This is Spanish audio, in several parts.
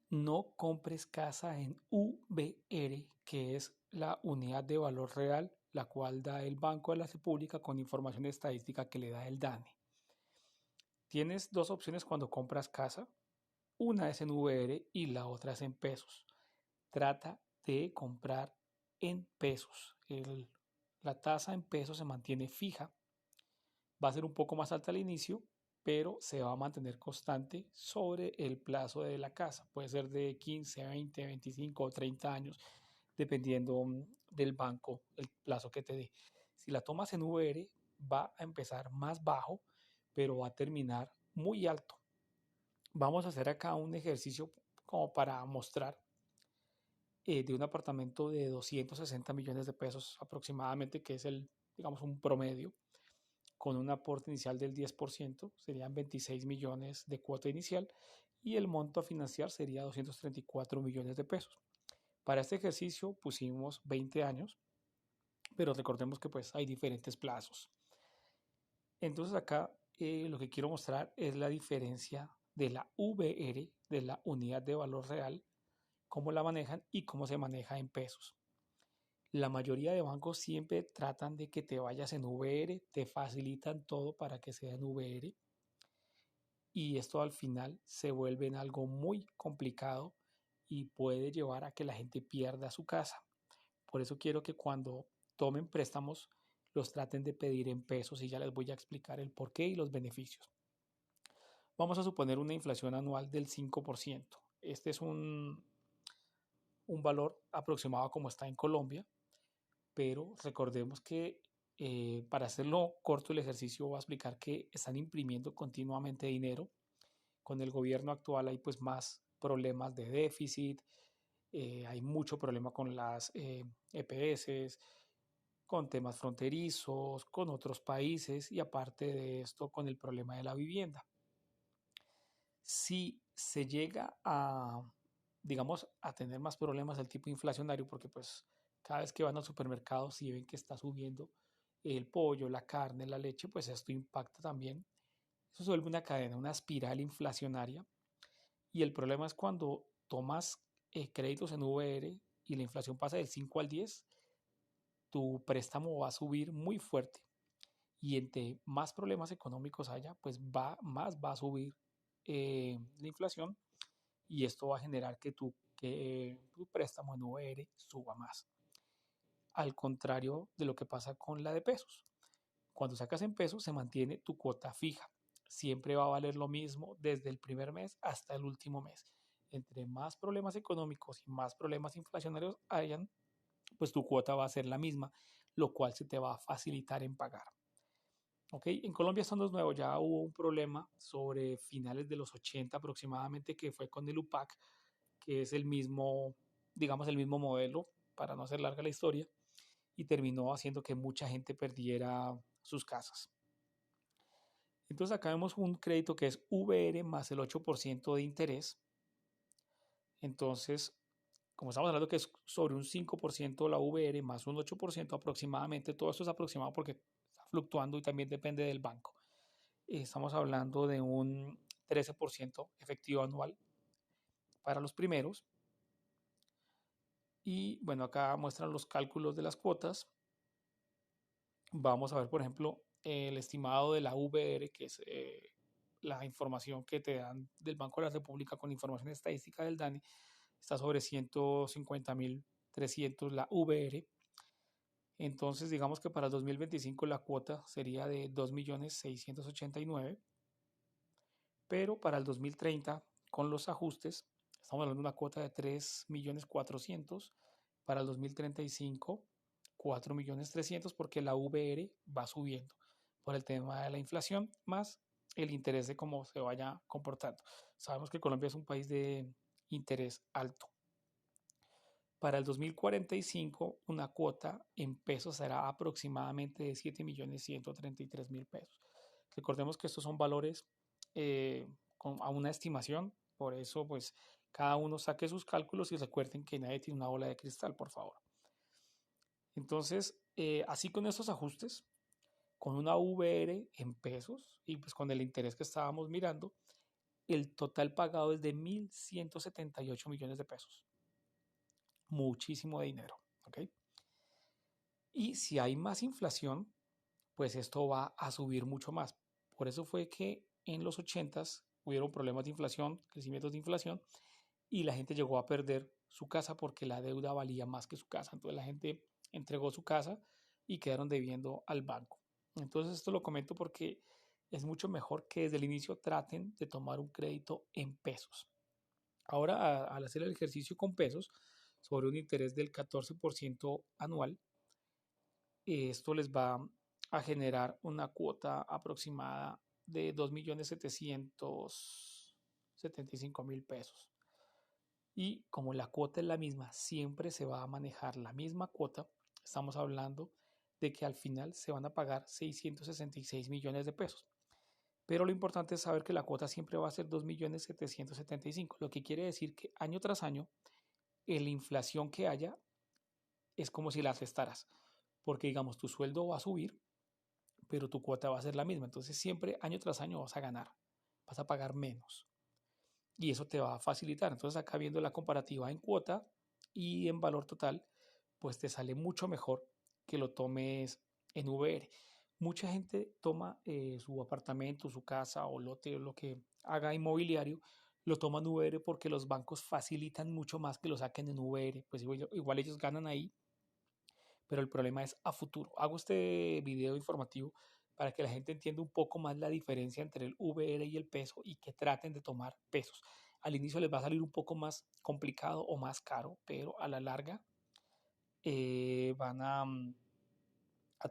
No compres casa en UVR, que es la unidad de valor real, la cual da el Banco de la República con información estadística que le da el DANE. Tienes dos opciones cuando compras casa. Una es en VR y la otra es en pesos. Trata de comprar en pesos. La tasa en pesos se mantiene fija. Va a ser un poco más alta al inicio, pero se va a mantener constante sobre el plazo de la casa. Puede ser de 15, 20, 25 o 30 años, dependiendo del banco, el plazo que te dé. Si la tomas en VR, va a empezar más bajo, pero va a terminar muy alto. Vamos a hacer acá un ejercicio como para mostrar de un apartamento de 260 millones de pesos aproximadamente, que es digamos, un promedio, con un aporte inicial del 10%, serían 26 millones de cuota inicial y el monto a financiar sería 234 millones de pesos. Para este ejercicio pusimos 20 años, pero recordemos que pues hay diferentes plazos. Entonces acá lo que quiero mostrar es la diferencia de la VR, de la unidad de valor real, cómo la manejan y cómo se maneja en pesos. La mayoría de bancos siempre tratan de que te vayas en VR, te facilitan todo para que sea en VR y esto al final se vuelve en algo muy complicado y puede llevar a que la gente pierda su casa. Por eso quiero que cuando tomen préstamos los traten de pedir en pesos y ya les voy a explicar el porqué y los beneficios. Vamos a suponer una inflación anual del 5%. Este es un valor aproximado como está en Colombia, pero recordemos que para hacerlo corto el ejercicio voy a explicar que están imprimiendo continuamente dinero. Con el gobierno actual hay pues más problemas de déficit, hay mucho problema con las EPS, con temas fronterizos, con otros países y aparte de esto con el problema de la vivienda. Si se llega a, digamos, a tener más problemas del tipo inflacionario, porque pues cada vez que van al supermercado, si ven que está subiendo el pollo, la carne, la leche, pues esto impacta también. Eso se vuelve una cadena, una espiral inflacionaria. Y el problema es cuando tomas créditos en VR y la inflación pasa del 5 al 10, tu préstamo va a subir muy fuerte. Y entre más problemas económicos haya, pues más va a subir la inflación y esto va a generar que tu préstamo en VR suba más. Al contrario de lo que pasa con la de pesos. Cuando sacas en pesos se mantiene tu cuota fija. Siempre va a valer lo mismo desde el primer mes hasta el último mes. Entre más problemas económicos y más problemas inflacionarios hayan, pues tu cuota va a ser la misma, lo cual se te va a facilitar en pagar. ¿Ok? En Colombia esto no es nuevo, ya hubo un problema sobre finales de los 80 aproximadamente que fue con el UPAC, que es el mismo, digamos, el mismo modelo, para no hacer larga la historia, y terminó haciendo que mucha gente perdiera sus casas. Entonces acá vemos un crédito que es VR más el 8% de interés. Entonces, como estamos hablando que es sobre un 5% la VR más un 8% aproximadamente, todo esto es aproximado porque está fluctuando y también depende del banco. Estamos hablando de un 13% efectivo anual para los primeros. Y bueno, acá muestran los cálculos de las cuotas. Vamos a ver, por ejemplo, el estimado de la VR, que es la información que te dan del Banco de la República con información estadística del DANE, está sobre 150.300 la VR. Entonces, digamos que para el 2025 la cuota sería de 2.689.000, pero para el 2030, con los ajustes, estamos hablando de una cuota de 3.400.000, para el 2035 4.300.000 porque la VR va subiendo por el tema de la inflación más el interés de cómo se vaya comportando. Sabemos que Colombia es un país de interés alto. Para el 2045 una cuota en pesos será aproximadamente de 7.133.000 pesos. Recordemos que estos son valores a una estimación, por eso pues cada uno saque sus cálculos y recuerden que nadie tiene una bola de cristal, por favor. Entonces, así con estos ajustes, con una VR en pesos y pues con el interés que estábamos mirando, el total pagado es de 1.178 millones de pesos. Muchísimo dinero, ¿ok? Y si hay más inflación, pues esto va a subir mucho más. Por eso fue que en los 80s hubieron problemas de inflación, crecimientos de inflación, y la gente llegó a perder su casa porque la deuda valía más que su casa. Entonces la gente entregó su casa y quedaron debiendo al banco. Entonces esto lo comento porque es mucho mejor que desde el inicio traten de tomar un crédito en pesos. Ahora, al hacer el ejercicio con pesos, sobre un interés del 14% anual, esto les va a generar una cuota aproximada de 2.775.000 pesos. Y como la cuota es la misma, siempre se va a manejar la misma cuota. Estamos hablando de que al final se van a pagar 666 millones de pesos. Pero lo importante es saber que la cuota siempre va a ser 2.775.000, lo que quiere decir que año tras año, la inflación que haya es como si la restaras, porque digamos, tu sueldo va a subir, pero tu cuota va a ser la misma. Entonces siempre, año tras año, vas a ganar, vas a pagar menos. Y eso te va a facilitar. Entonces acá viendo la comparativa en cuota y en valor total, pues te sale mucho mejor que lo tomes en VR. Mucha gente toma su apartamento, su casa o lote, lo que haga inmobiliario, lo toma en VR porque los bancos facilitan mucho más que lo saquen en VR. Pues igual ellos ganan ahí, pero el problema es a futuro. Hago este video informativo para que la gente entienda un poco más la diferencia entre el VR y el peso y que traten de tomar pesos. Al inicio les va a salir un poco más complicado o más caro, pero a la larga van a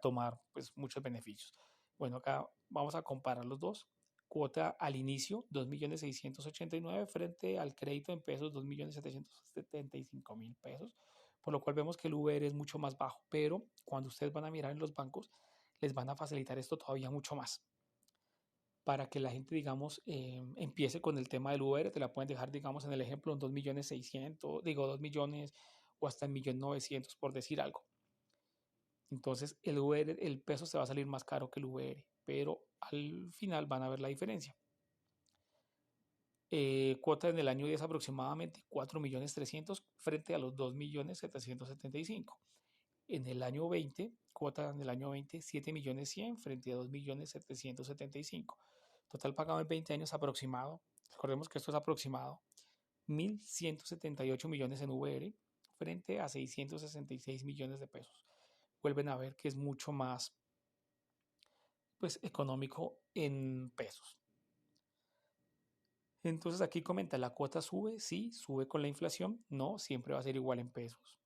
tomar pues muchos beneficios. Bueno, acá vamos a comparar los dos. Cuota al inicio, 2.689.000 frente al crédito en pesos, 2.775.000 pesos, por lo cual vemos que el VR es mucho más bajo, pero cuando ustedes van a mirar en los bancos, les van a facilitar esto todavía mucho más. Para que la gente, digamos, empiece con el tema del VR, te la pueden dejar, digamos, en el ejemplo, en 2.600.000, digo 2 millones o hasta en 1.900.000 por decir algo. Entonces el VR, el peso se va a salir más caro que el VR, pero al final van a ver la diferencia. Cuota en el año 10 aproximadamente 4.300.000 frente a los 2.775.000. En el año 20, cuota en el año 20, 7.100.000 frente a 2.775.000. Total pagado en 20 años aproximado. Recordemos que esto es aproximado. 1.178 millones en VR frente a 666 millones de pesos. Vuelven a ver que es mucho más pues económico en pesos. Entonces aquí comenta, ¿la cuota sube? Sí, sube con la inflación. No, siempre va a ser igual en pesos.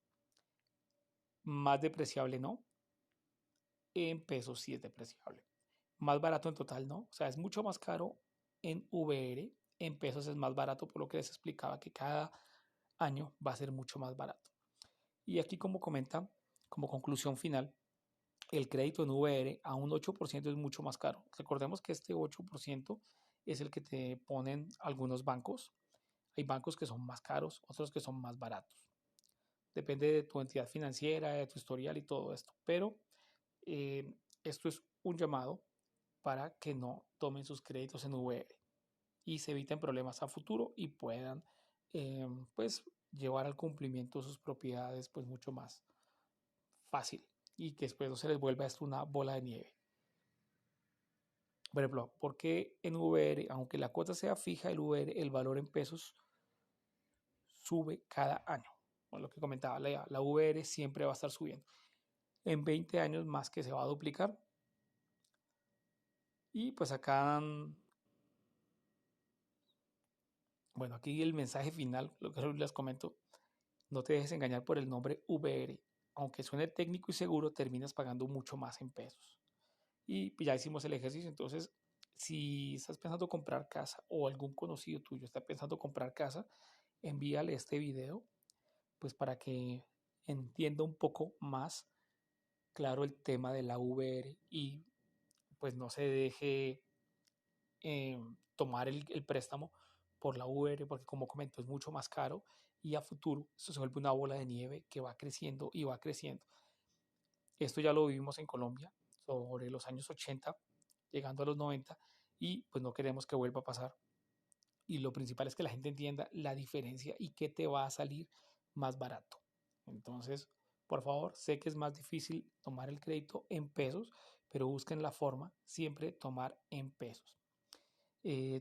Más depreciable, no. En pesos sí es depreciable. Más barato en total, no. O sea, es mucho más caro en VR. En pesos es más barato, por lo que les explicaba que cada año va a ser mucho más barato. Y aquí como comenta, como conclusión final, el crédito en VR a un 8% es mucho más caro. Recordemos que este 8% es el que te ponen algunos bancos. Hay bancos que son más caros, otros que son más baratos. Depende de tu entidad financiera, de tu historial y todo esto. Pero eh, esto es un llamado para que no tomen sus créditos en VR y se eviten problemas a futuro y puedan pues llevar al cumplimiento sus propiedades pues mucho más fácil y que después no se les vuelva esto una bola de nieve. Por ejemplo, porque en VR, aunque la cuota sea fija, el VR, el valor en pesos sube cada año. Bueno, lo que comentaba, la VR siempre va a estar subiendo. En 20 años más que se va a duplicar. Y pues acá, bueno, aquí el mensaje final, lo que les comento, no te dejes engañar por el nombre VR. Aunque suene técnico y seguro, terminas pagando mucho más en pesos. Y ya hicimos el ejercicio, entonces si estás pensando comprar casa o algún conocido tuyo está pensando comprar casa, envíale este video pues para que entienda un poco más claro el tema de la VR y pues no se deje tomar el préstamo por la VR porque como comento es mucho más caro y a futuro esto se vuelve una bola de nieve que va creciendo y va creciendo. Esto ya lo vivimos en Colombia sobre los años 80, llegando a los 90 y pues no queremos que vuelva a pasar. y lo principal es que la gente entienda la diferencia y qué te va a salir más barato. Entonces, por favor, sé que es más difícil tomar el crédito en pesos, pero busquen la forma siempre tomar en pesos.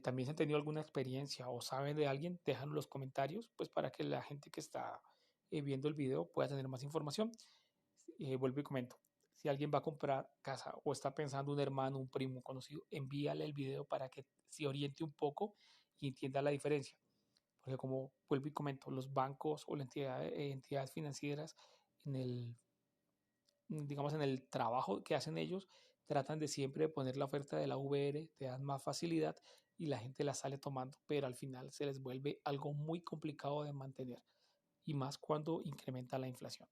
También si han tenido alguna experiencia o saben de alguien, déjanlo en los comentarios, pues para que la gente que está viendo el video pueda tener más información. Vuelvo y comento, si alguien va a comprar casa o está pensando un hermano, un primo, un conocido, envíale el video para que se oriente un poco y entienda la diferencia. Porque como vuelvo y comento, los bancos o las entidades financieras en el, digamos, en el trabajo que hacen ellos, tratan de siempre poner la oferta de la VR, te dan más facilidad y la gente la sale tomando, pero al final se les vuelve algo muy complicado de mantener y más cuando incrementa la inflación.